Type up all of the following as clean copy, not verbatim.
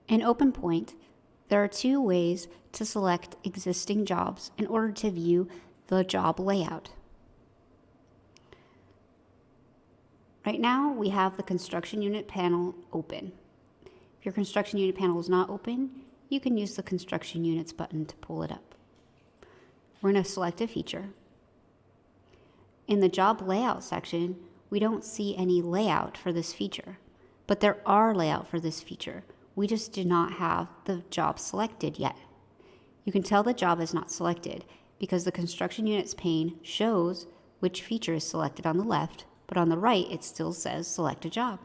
In OpenPoint, there are two ways to select existing jobs in order to view the job layout. Right now, we have the construction unit panel open. If your construction unit panel is not open, you can use the construction units button to pull it up. We're going to select a feature. In the job layout section, we don't see any layout for this feature, but there are layout for this feature. We just do not have the job selected yet. You can tell the job is not selected because the construction units pane shows which feature is selected on the left, but on the right it still says select a job.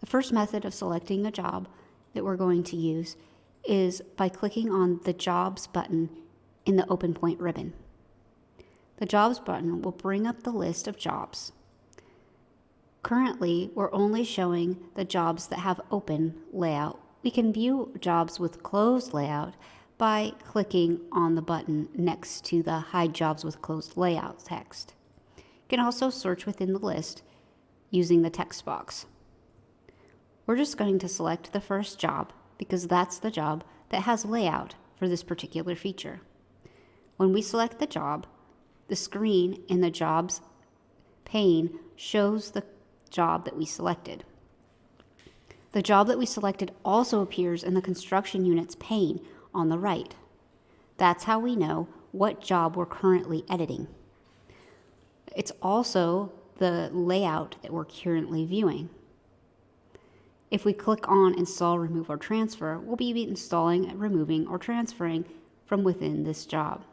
The first method of selecting a job that we're going to use is by clicking on the Jobs button in the OpenPoint ribbon. The Jobs button will bring up the list of jobs. Currently, we're only showing the jobs that have open layout. We can view jobs with closed layout by clicking on the button next to the Hide Jobs with Closed Layout text. You can also search within the list using the text box. We're just going to select the first job because that's the job that has layout for this particular feature. When we select the job, the screen in the Jobs pane shows the job that we selected. The job that we selected also appears in the construction units pane on the right. That's how we know what job we're currently editing. It's also the layout that we're currently viewing. If we click on Install, Remove, or Transfer, we'll be installing, removing, or transferring from within this job.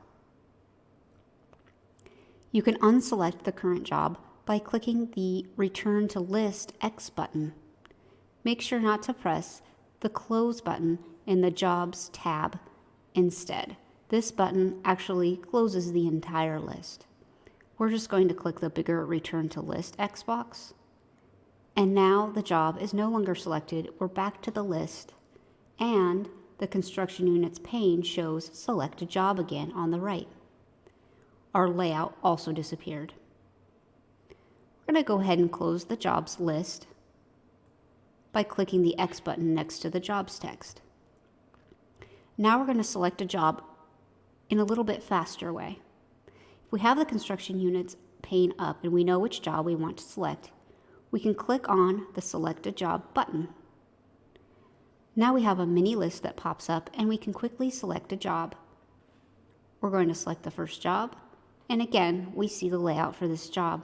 You can unselect the current job by clicking the Return to List X button. Make sure not to press the Close button in the Jobs tab instead. This button actually closes the entire list. We're just going to click the bigger Return to List X box. And now the job is no longer selected. We're back to the list, and the construction units pane shows Select a Job again on the right. Our layout also disappeared. We're going to go ahead and close the jobs list by clicking the X button next to the jobs text. Now we're going to select a job in a little bit faster way. If we have the construction units pane up and we know which job we want to select, we can click on the Select a Job button. Now we have a mini list that pops up and we can quickly select a job. We're going to select the first job, and again, we see the layout for this job.